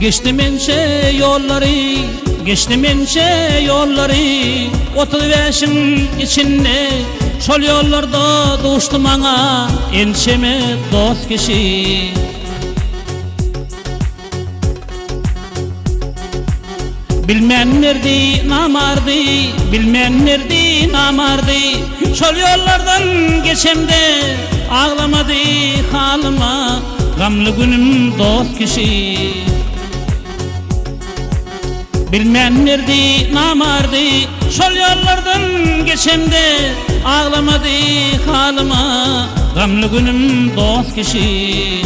Geçti mençe yolları, geçti mençe yolları, 35'in içinde, şol yollarda dostum ana, ençeme dost kişi. Bilmem nerede namardı, bilmem nerede namardı, şol yollardan geçemde, ağlamadı halıma, gamlı günüm dost kişi. Bilmem nerede namardı, şol yollardan geçemde, ağlamadı halıma, gamlı günüm dost kişi.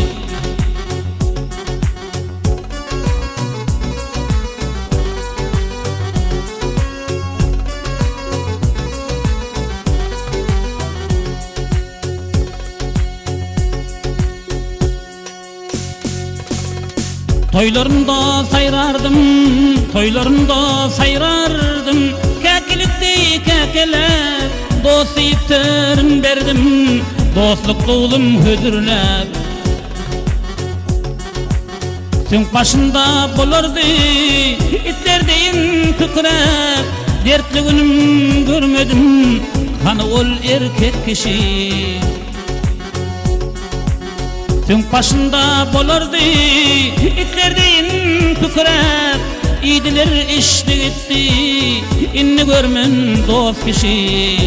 Toylarında sayrardım, toylarında sayrardım, kekilikti kekeler, dost ipterin berdim, dostluk oğlum hüdürler. Sen başında bulardı, itler deyin kükrep, dertli günüm görmedim, kanı ol erkek kişi. Sen başında bulardı, itler deyin kükrep, İdiler işte gitti, inni görmen dost kişi.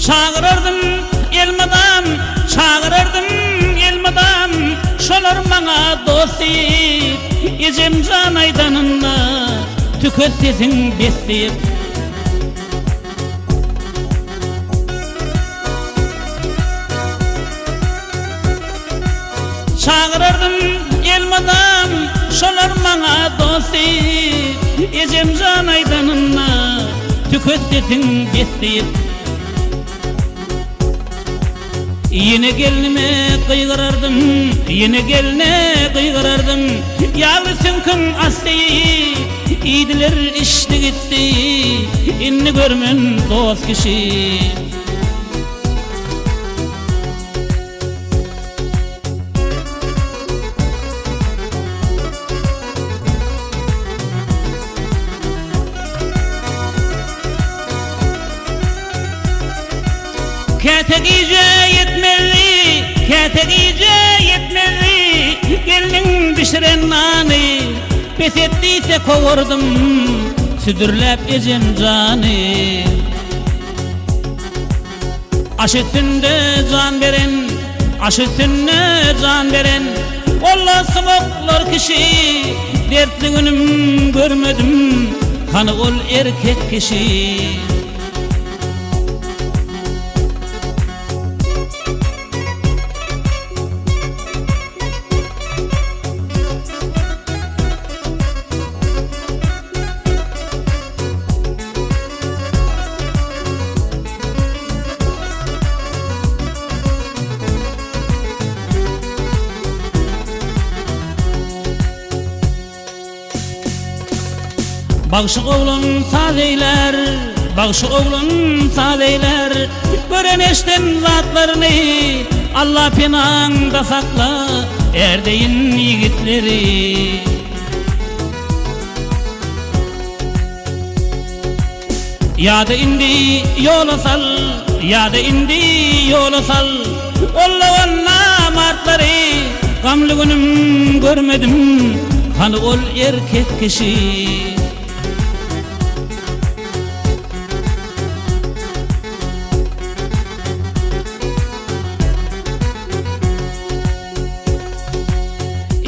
Çağırırdım elmadan, çağırırdım elmadan, şolar bana dost deyip, ecem can aydanında, tüketsesin besleyip. Çağırırdım elmadan, şolar bana dost deyip, ecem can aydanında, tüketsesin besleyip. Yine gelinime kıygırardım, yine geline kıygırardım, yalısın kın asteyi, idiler işte gitti, inni görmen dost kişi. Ketegice yetmeli, ketegice yetmeli, gelinin pişiren nani, pes ettiyse kovurdum, südürlep ecem canı. Aş üstünde can veren, aş üstünde can veren, olla smoklar kişi, dertli günüm görmedim, kanı ol erkek kişi. Bağışık oğlun sadeyler, bağışık oğlun sadeyler, gören eşten zatlarını, Allah penağında sakla, erdeyin yiğitleri. Ya da indi yola sal, ya da indi yola sal, olla valla martları, gamlı günüm görmedim, kanı ol erkek kişi.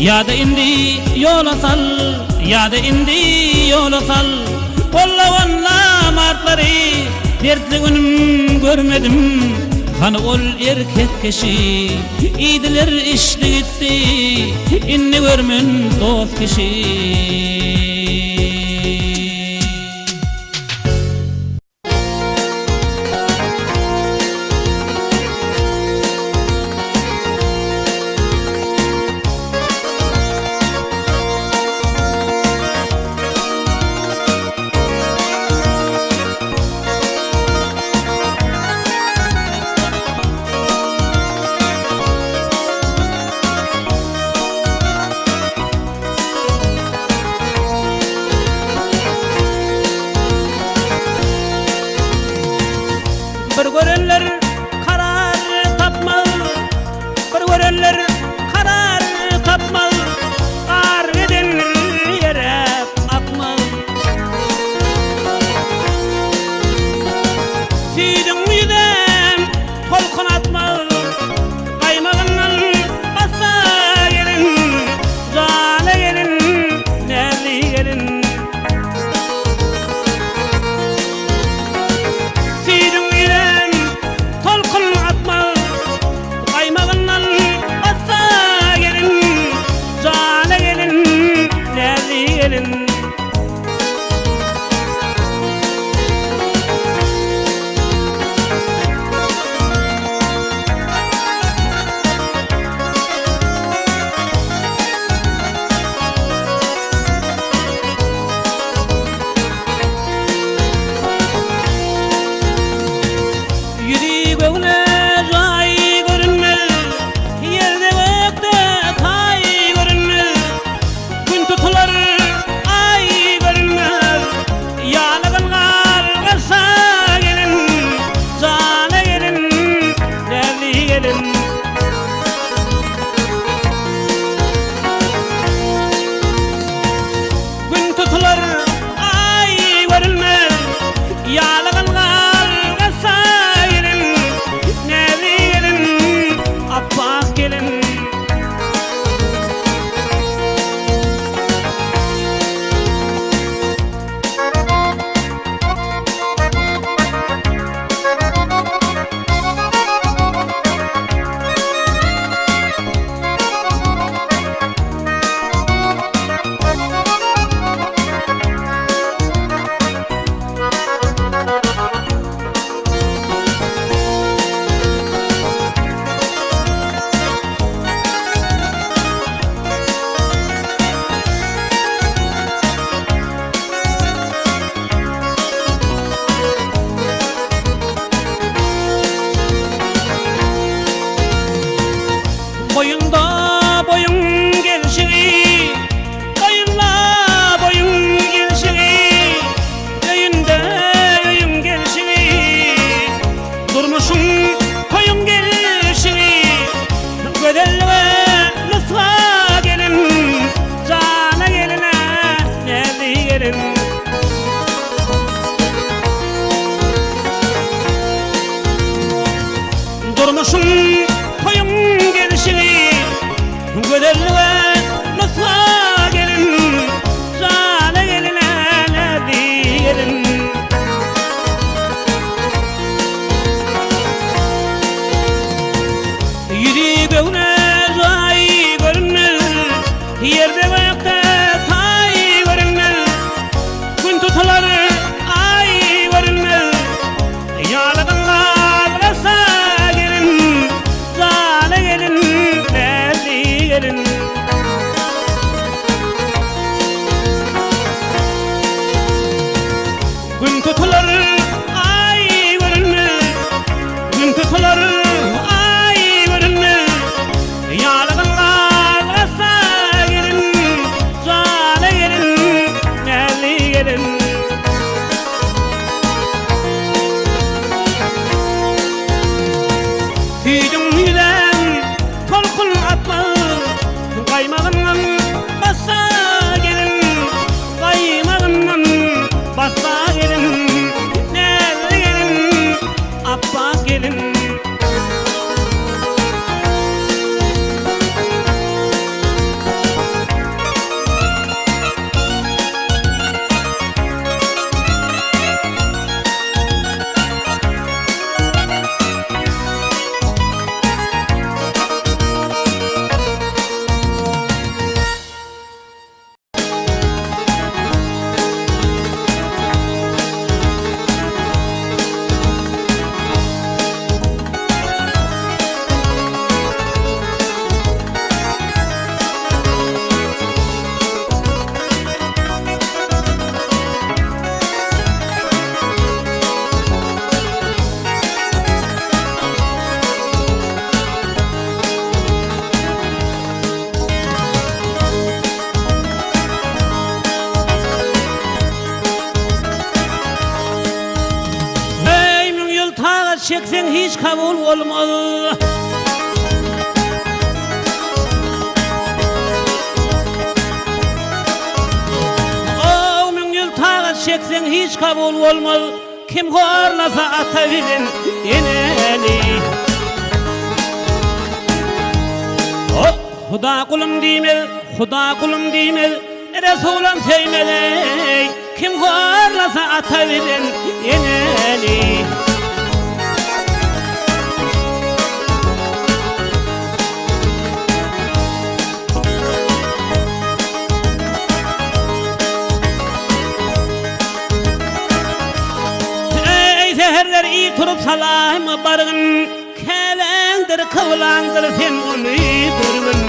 Ya da indi yola sal, ya da indi yola sal, olla valla martları, dertli günüm görmedim, kanı ol erkek kişi. İdiler işte gitti, inni görmen dost kişi. görenler karar tapmaz, bir görenler karar tapmaz, ar edenler yere atmaz. Süydün yüzden tolkun atmaz, kaymağından bassa gelin, zale gelin, nerli gelin. Süydün yüzden tolkun atmaz, kaymağından bassa gelin, zale gelin, nerli gelin. Gün tutular ay görünmez, yağlaganlar kasa gelin, nerli gelin, appak gelin. Boyunda boyun gelşiği, boyunla boyun gelşiği, köyünde köyün gelşiği, durmuşun koyun gelşiği, gödelve lütfa gelin, cana geline nerli gelin. Durmuşun koyun gelşiği, gödelve lütfa gelin, cana geline nerli gelin. Yürü göğne ay görünmez, yerde ayakta tay görünmez, gün tutular ay görünmez, yağlaganlar rasa gelin, zale gelin, nerli gelin. Gün tutular ay görünmez, gün tutular ay görünmez, yağlaganlar rasa gelin, zale gelin, nerli gelin. Süydün yüzden tolkun atmaz, kaymağından bassa gelin, kaymağından bassa gelin, çeksen hiç kabul olmaz. O müngül tağa çeksen hiç kabul olmaz. Kim horlasa atabilin eneli. Huda kulum dimel, Huda kulum dimel, Resulüm seymeli. Kim horlasa atabilin eneli. Ey seherler iyi turup salam bargın, kelendir kıvlandır sen onu durgun.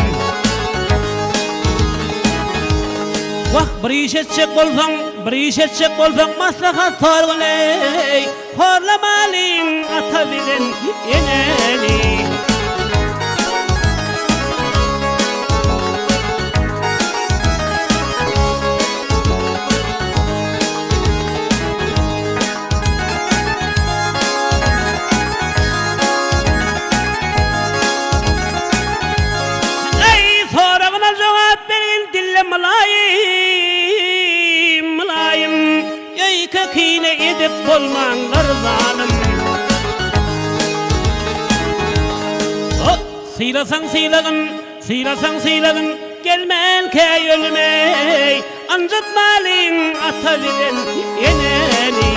Vah bir iş etcek bolsaң maslahat sorgun ey. Horlamalıyım atabilin eneli. Ey sorağına cevap verin dille mülayim. Yayka kine edip bolmanlar zalim. Sıylasan sıylagın, gelmen key ölmey. Anjatmalıyım atabilin eneli.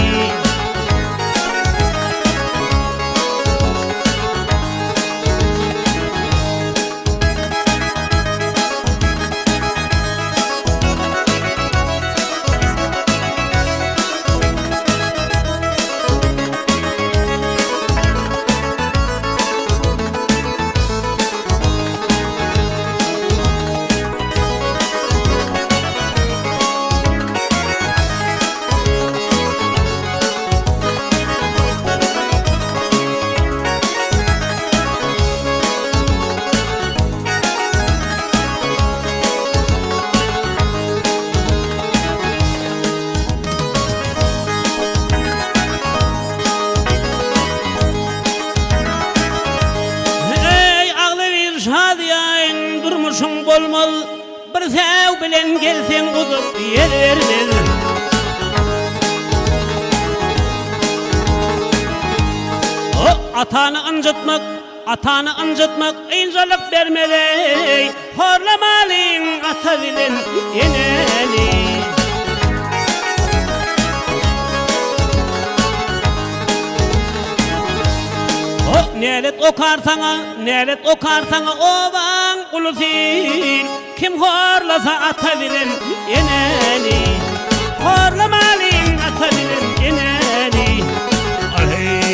Şadiyan durmuşun bolmaz, bir sev bilen gelsen uzup yererler. O atanı anjatmak incalık vermeli. Horlamalıyım atabilin eneli. Nelet okar sana ovan ulusin. Kim horlasa atabilin eneli. Horlamalıyım atabilin eneli. Aley.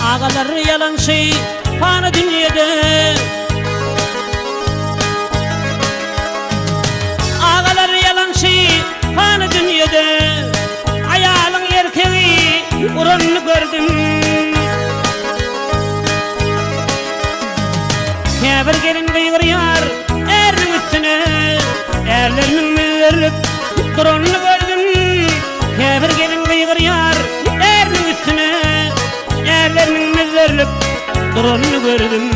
Ağalar yalan şey fani dünyada. Ağalar yalan şey fani dünyada. Ayalın erkeği uğrunu gördüm. Kebir gelin kıygırıyor erinin üstüne. Erlerinin mühürlük durunu gördüm. Kebir gelin kıygırıyor erinin üstüne. Erlerinin mühürlük durunu gördüm.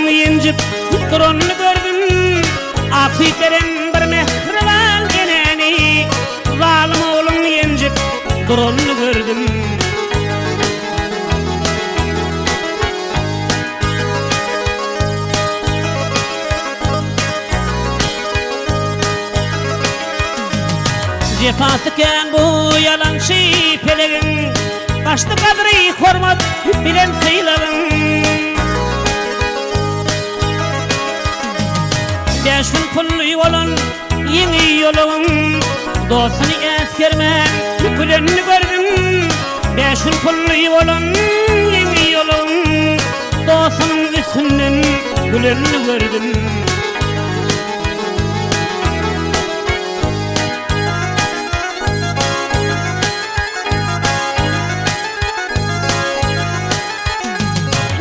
oğlun yencip duranını gördüm. Akitlerin bir mehriban eneni, zalim oğlun yencip duranını gördüm. Cefasıken bu yalan şey pelegin, başta kadri hormat bilen sayılavın. Beşin pullu olan yeni yolun, dostunu eskermen gülenini gördüm. Beşin pullu olan yeni yolun, dostunun üstünden gülenini gördüm.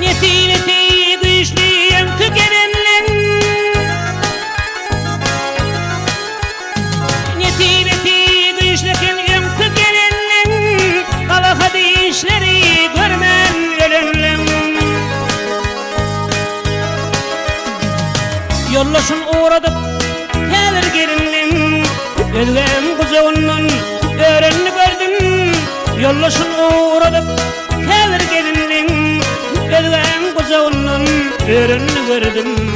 Neti güçlüyüm tükenenlen, neti güçlüyüm tükenenlen, kalaha değişleri görmen ölenlen. Yollaşın uğradıp gelir gelinlen, özlem kuzağından öğrenini gördüm. Yollaşın uğradıp gelir gelinlen, özlem kuzağından öğrenini gördüm.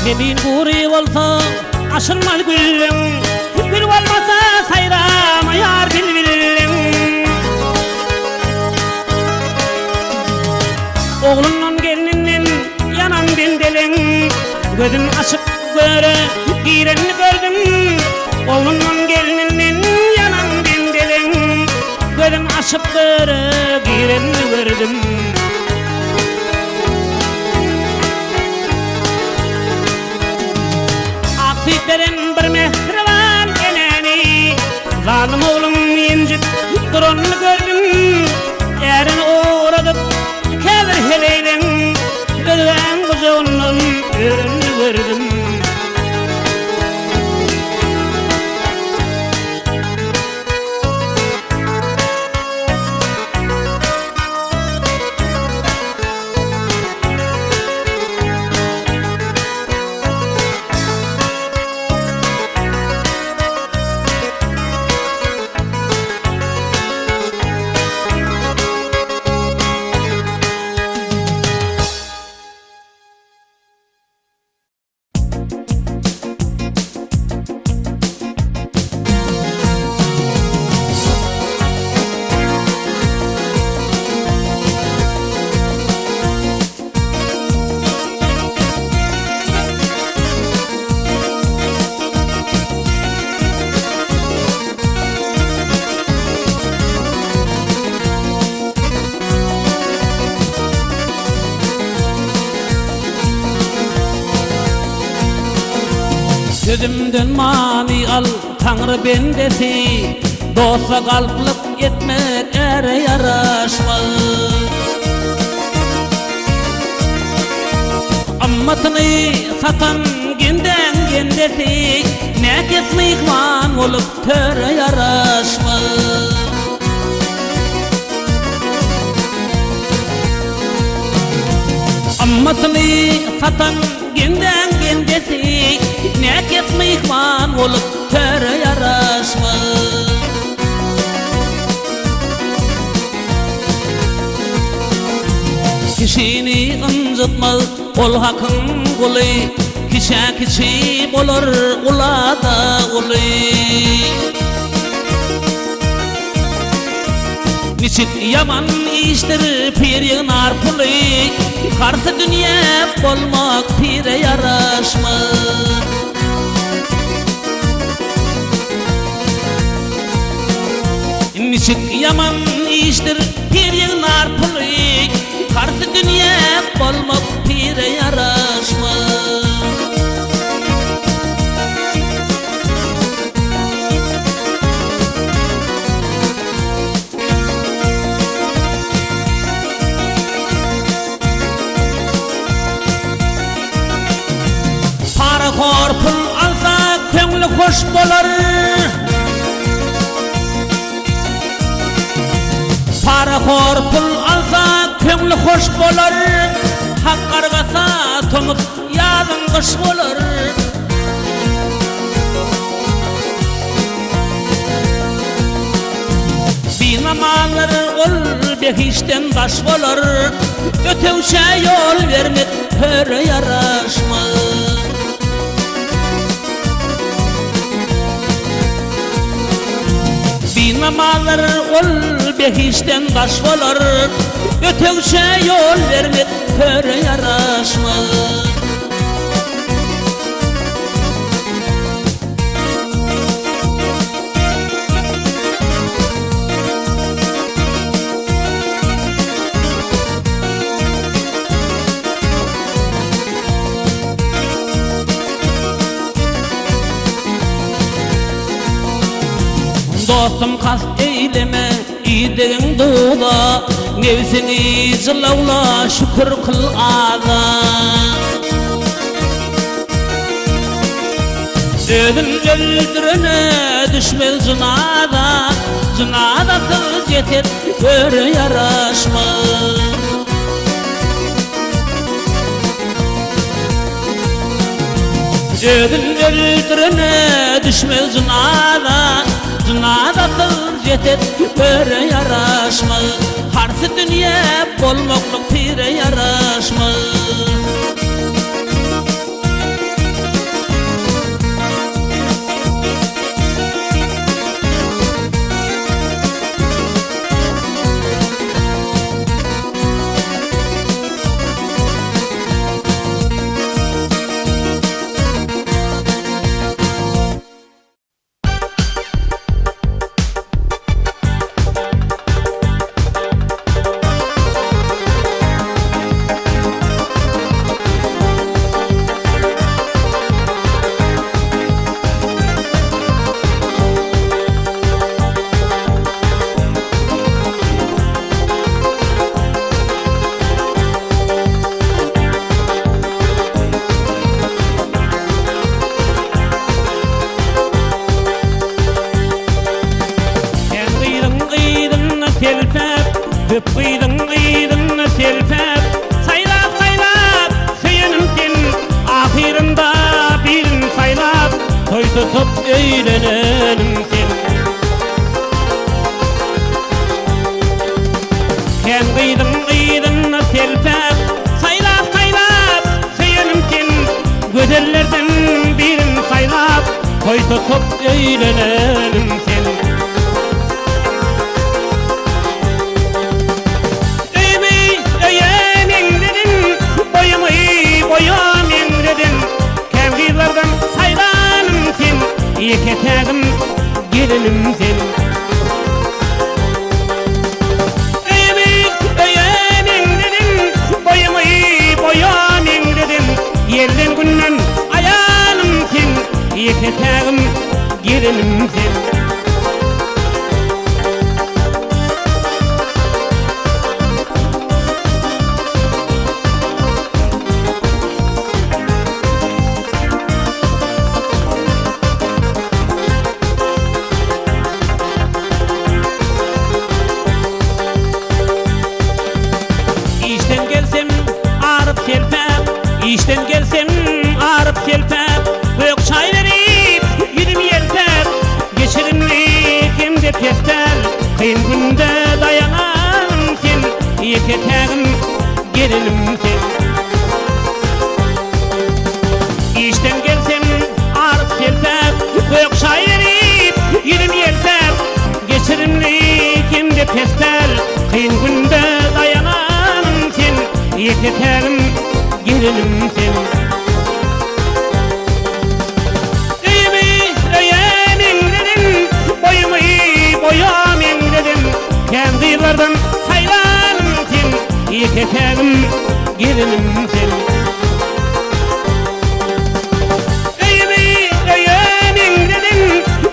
Emin guri olsa aşılmal gülüm, gül olmasa sayrama yar bilbilim. Oğlunun gelininden yanan bendelin, gözün açıp göre girenini gördüm. Oğlunun gelininden yanan bendelin, gözün açıp göre girenini gördüm. Akitlerin bir mehriban eneni, zalim oğlum yencip duranını gördüm. Erin uğradıp kelir heleylen, gözden kuzağından öğrenini gördüm. Gözümden mani al Tanrı bendesi, dosta kalplık etmek ere yaraşmaz. Ammatını satan genden gendesi, ne ketmeyikman olup töre yaraşmaz. Ammatını satan genden gendesi, ne ketmeyikman olup töre yaraşmaz. Kişini ıncıtmaz ol hakın kulu, kişe kişi olur ulada ulu. Niçin yaman iştir pir yığınar pulu, karşı dünya olmak pire yaraşmaz. Küçük yaman iştir bir yığınar pulu, karşı dünya bolmak pire yaraşma. Para kor pul alsa köngli hoş bolar, para kor pul alsa köngli hoş bolar, hak kargasa tomup yazın kış bolar. Binamanlar ol behişten baş bolar, ötevşe yol vermek höre yaraşma. Binamanlar ol behişten baş bolar, ötevşe yol vermek höre yaraşma. Dostum kast eyleme iyiliğin doğula, nefsini zılavla şükür kıl ağla. Ödün öldürene düşmez zınada, zınada kız yeter göre yaraşma. Ödün öldürene düşmez zınada, zınada kız yeter göre yaraşma. Harsı dünya bolmokluk pire yaraşma. Köp kıydın selfep, saylap saylap söylenimkin, ahirinde birin saylap, toy tutup eğlenenimkin. Ken kıydın selfep, saylap saylap söylenimkin, gözellerden birin saylap, toy tutup eğlenenimkin. Boyam emredin, kevgilerden saylanım sen, iki tağım gelinim sen. Öyem emredin, boyam emredin, yerden günden ayağım sen, iki tağım gelinim sen. İşten gelsem ağrıp selpep, büyük çay verip yüzüm yelpep, geçirimlik hem de pestel, kıyın günde dayanam sen, iki tağım gelinim sen. İşten gelsem ağrıp selpep, büyük çay verip yüzüm yelpep, geçirimlik hem de pestel, kıyın günde dayanam sen, iki tağım gelinim sen. Öyem emredin, boyam emredin, Yeketegim gelinim sen. Öyümü öyeming dedin,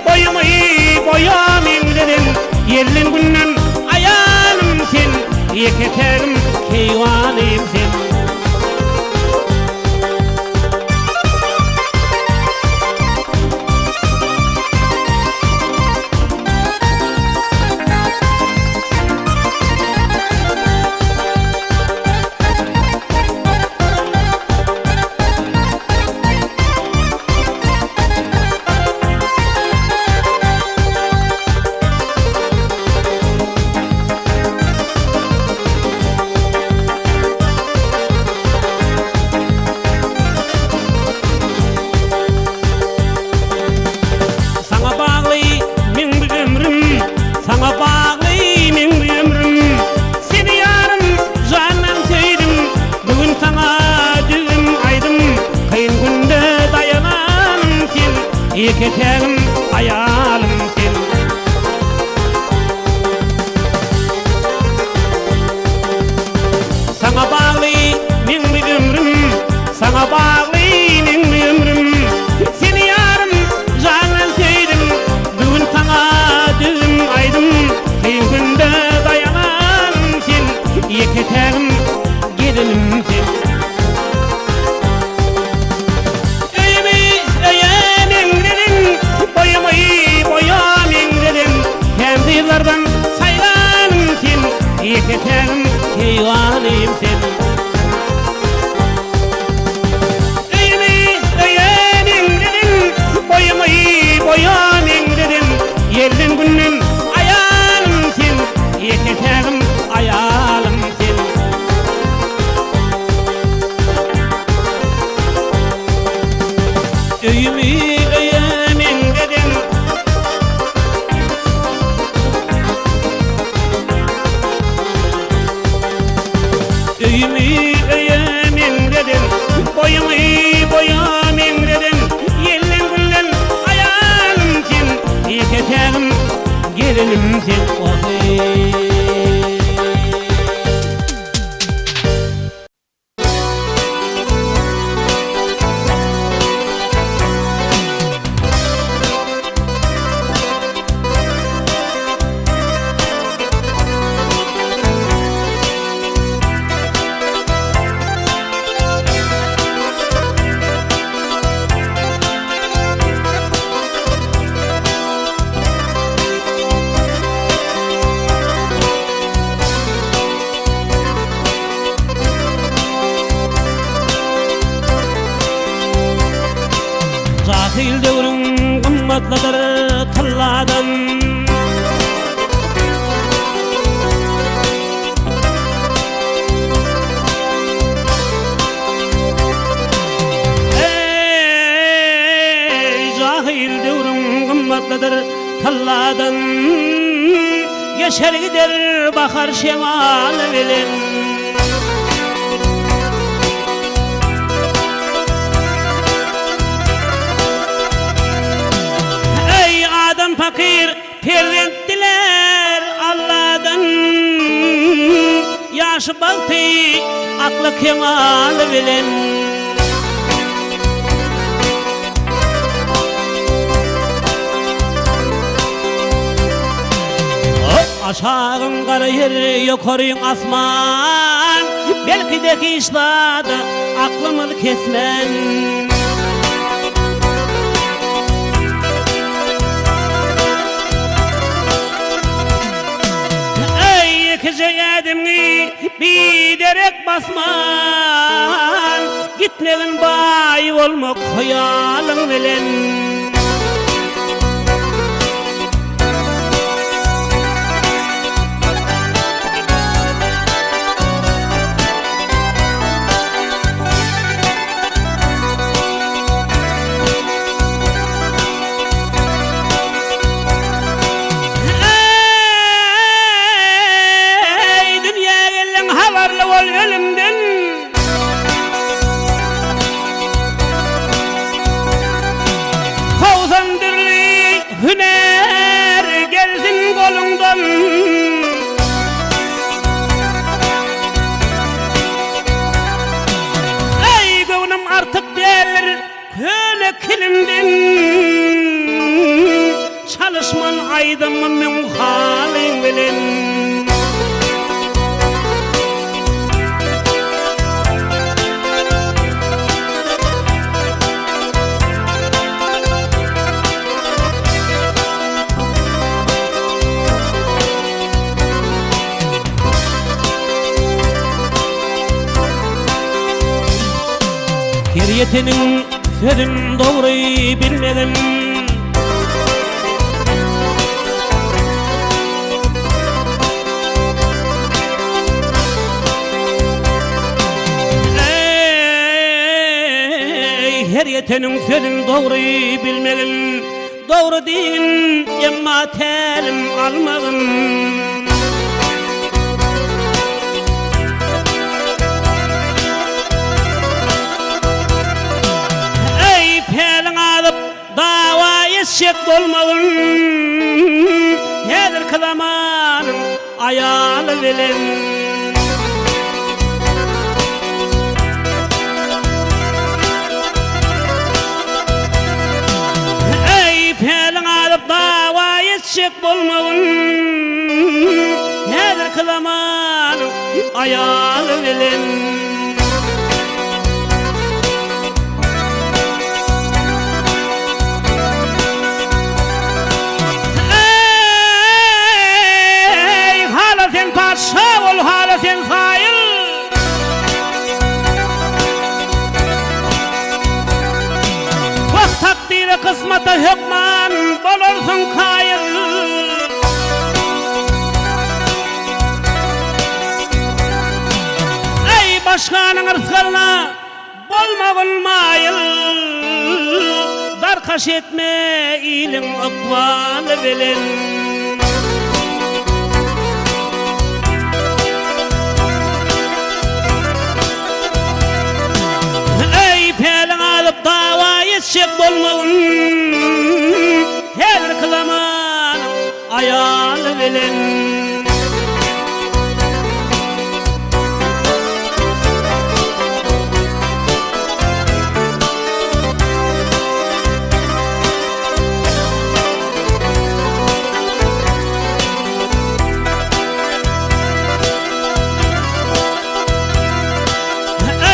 boyumu boyaming dedin. Yerlin günden ayağım sen, yeketegim keyvanım sen. Yeketegim ayalım sen. Sana bağlı min bir ömrüm, sana bağlı min bir ömrüm. Seni yarım canlan sevdim, bugün sana düğüm aydım. Kıyın günde dayanam sen, yeketegim gelinim sen. Yıllardan saylanım sen, yeketegim keyvanım sen. Öyümü öyemin dedin, boyumu boyamin dedin. Yerlin günden ayağım sen, yeketegim ayağım sen. Öyümü öyemin dedin, öyümü öyemin dedin, boyumu boyamin dedin. Yerlin günden ayağım sen, yeketegim gelinim sen. Cahil devrin kımmatlıdır talladan. Ey cahil devrin kımmatlıdır talladan. Geçer gider bakar şemal bilen. Fakir perventtiler Allah'dan. Yaşı baltı aklı kemal bilen. Aşağın kara yer, yukarın asman. Belki de ki işladı aklımı kesmen. Cegadimni bir derek basman. Gitmegin bay olmak hayalın bilen. aydım men halyň bilen. Her yetenin sözün doğru bilmeden, her yetenin sözün doğru bilmeden, doğru değil emma telim almadın. Şek bolmagın hedir kılamanın ayalı bilen. Ey pelin alıp davayı şek bolmagın hedir kılamanın ayalı bilen. Şavul hala sen sayıl, vakt takdiri kısmata hükman bolursun kayıl. Ey başkanın ırzgalına bolmagın mayıl, darkaş etme ilin akvalı bilen. Şek bolmagın her kılaman ayalı bilen.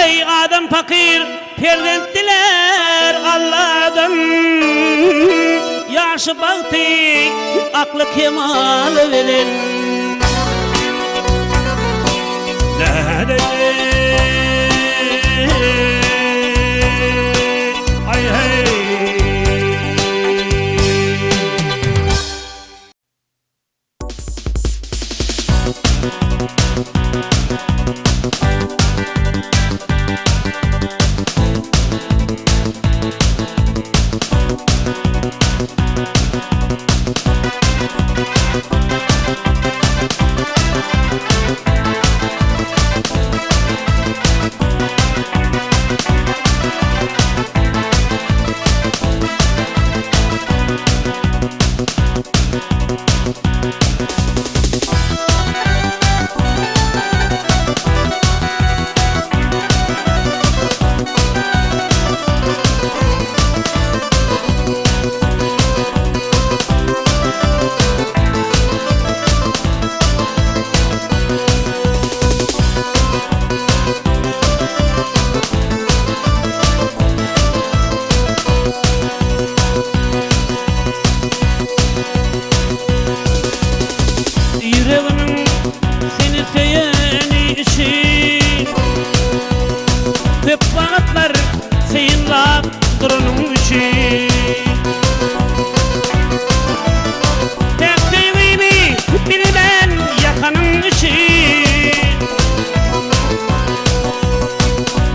Ey adam fakir perdentdiler Allah'dan, yaşı baktık aklı kemalı bilen. Ay hey.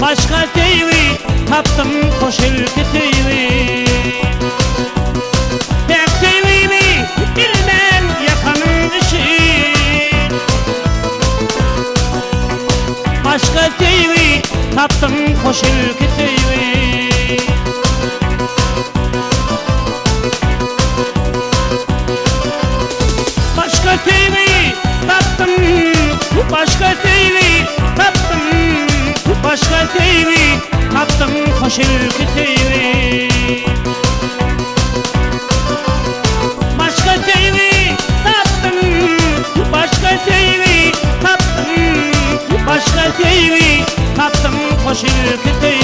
Başka teyvi taptım koşul teyvi. Pek teyvimi bilmem yakanın işi. Başka teyvi taptım koşul teyvi. Başka teyvi taptım, başka teyvi taptım, başka teyvi taptım koşul teyvi. Başka teyvi koşup giteyim.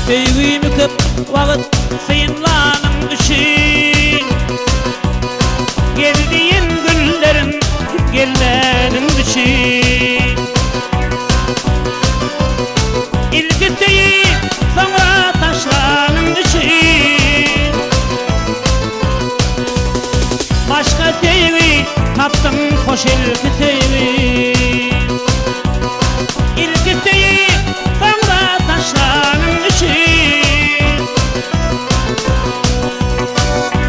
Beygimi köp vakit sıyınlanın için, geldiğin günlerin gellerin için. İlgiteyi sonra taşlanın için, başka tevi taptım hoş ilgiteyi. İlgiteyi sonra taşlanın için,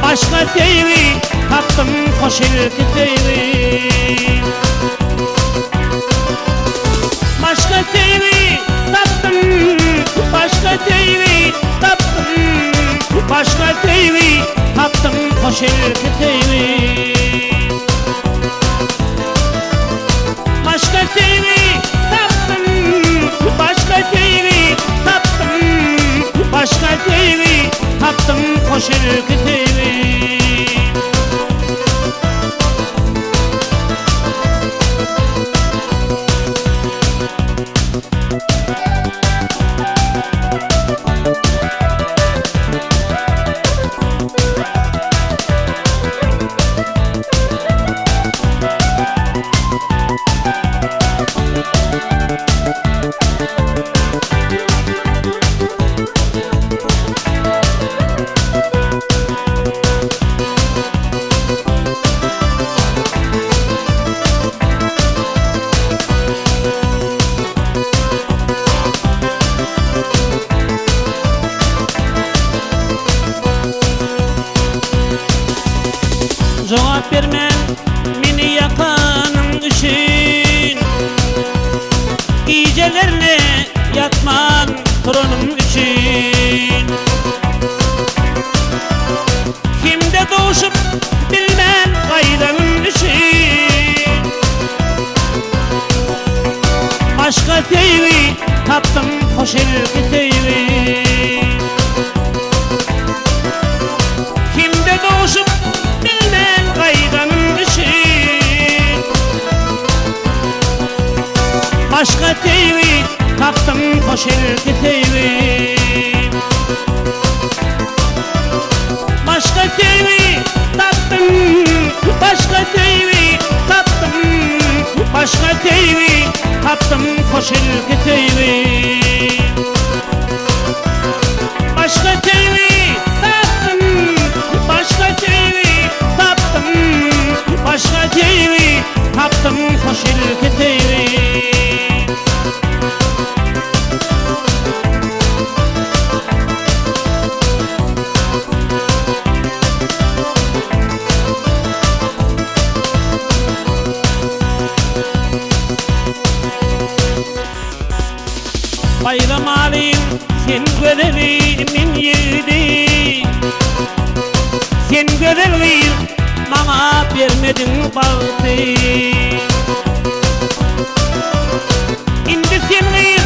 başka tevi taptım hoş ilgiteyi. Başka tevi taptım, başka tevi taptım, başka tevi taptım hoş ilgiteyi. Başka tevi taptım, başka tevi taptım, başka tevi taptım hoş ilgiteyi. Cevap vermem beni yakanın için, gecelerle yatman torunum için. Kimde doğuşup bilmem faydanın için, başka tevi taptım hoş ilgiteyi. Kimde doğuşup bilmem faydanın için, başka tevi taptım hoş ilgiteyi. Başka tevi taptım, başka tevi taptım, başka tevi taptım hoş ilgiteyi. Başka tevi taptım, başka tevi taptım, başka tevi taptım hoş ilgiteyi. Bayram alayım sen görelimin yedi, sen göreliyim bana vermedin baktı. İndi seni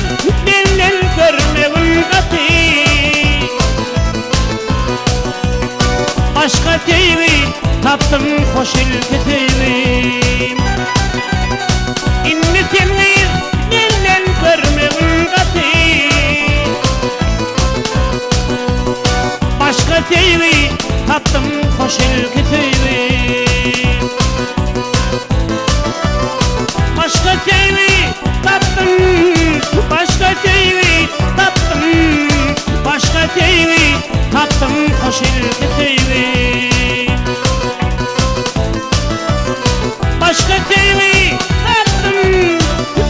benden görmevin katı, başka tevi taptım hoş ilgiteyi. İndi seni benden görmevin katı, başka tevi taptım hoş ilgiteyi. Başka tevi taptım, başka tevi taptım, başka tevi taptım hoş ilgiteyi. Başka tevi taptım,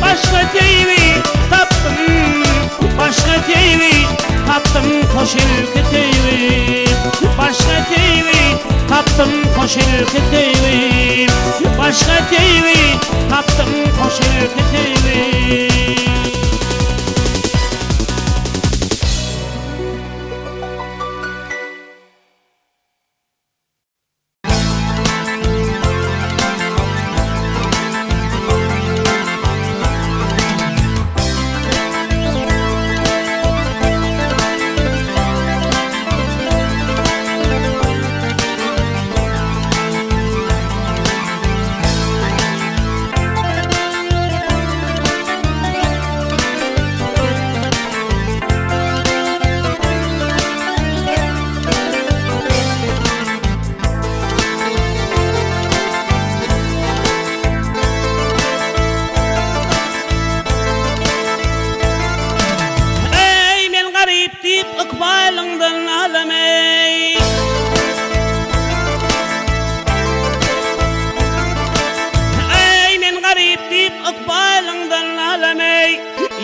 başka tevi taptım, başka tevi taptım hoş ilgiteyi. Başka tevi taptım hoş ilgiteyi. Başka tevi taptım hoş ilgiteyi.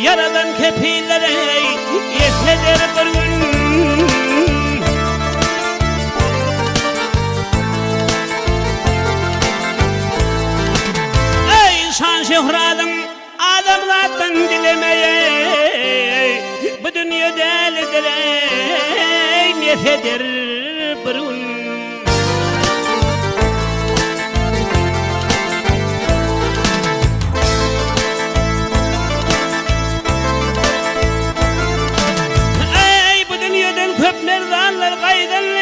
yaradan kepilere yesedir bir gün. Ey şan şöhratın adamlardan dilemeye, bu dünya delidir yesedir bir gün. Köp merdanlar kaydanlı,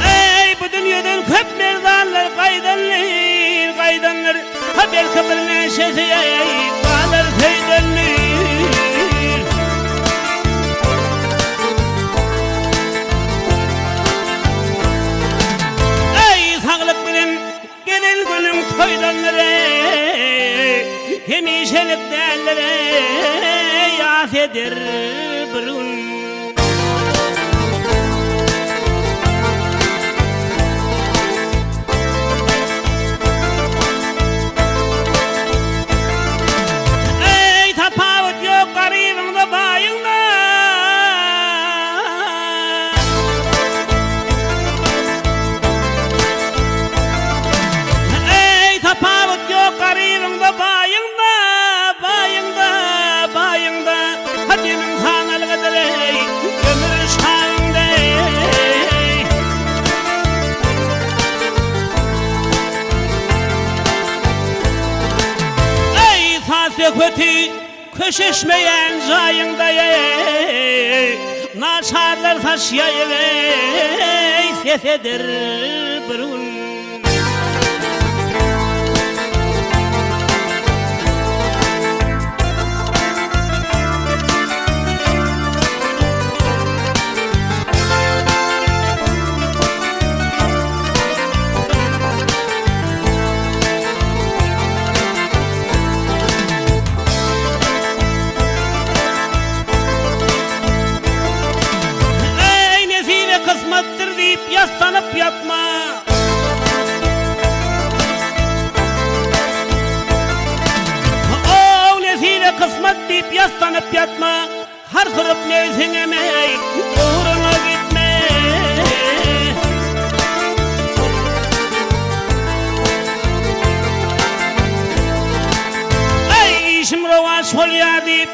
ey bu dünyadan köp merdanlar kaydanlar, ha belki bir neşesi kalır feydanlı. Ey sağlık bilen gelen günün toydanları, hemişelik derlere yafedir bir gün. Ey tafavut yok garibinde bayında, ey tafavut yok garibinde bayında, hadimin kanalıdır ömür şahında. Ey fasık kötü köşüşmeyen zayında, naçarlar taşıyayım sesedir bir gün. Kısmettir deyip yaslanıp yatma, o nesiyle kısmet deyip yaslanıp yatma, har kırıp neysin emek uğruna gitme. Ey işim rova solya deyip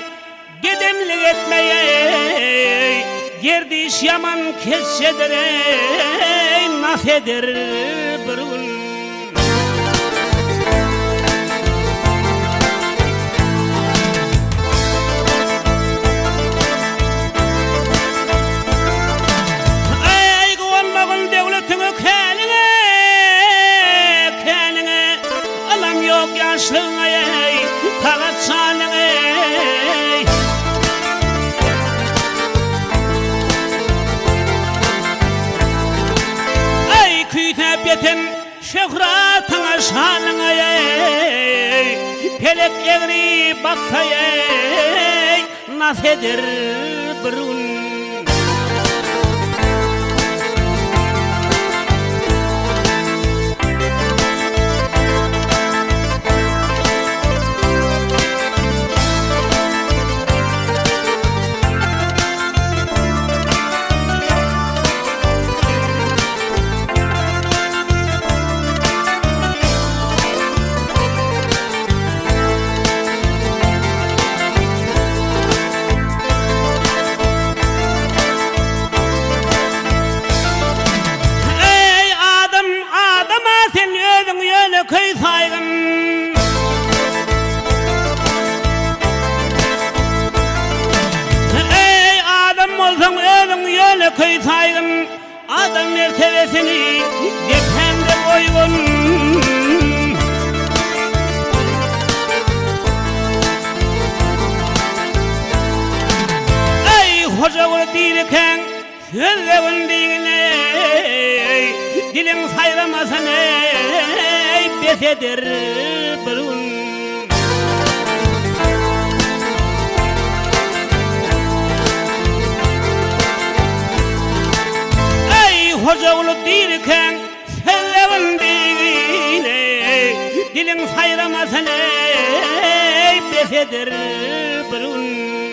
gedemlik etmeye, gerdiş yaman kessedir nafedir bir gün. Ey kıvanmağın devletini kendine, alam yok yaşlığına takat sanına. Yeten şöhratına şanına, pelek egri baksa nafedir bir gün. Köy saygın, ey adam olsan ölün yöne köy saygın, adam mertebesini depende koygun. Ey hoca ol dirken sözlevin digine, dilin sayramasın besedir bir gün. Ey hoca olup dirken sözlevin digine, Dilin sayramasa ne besedir bir gün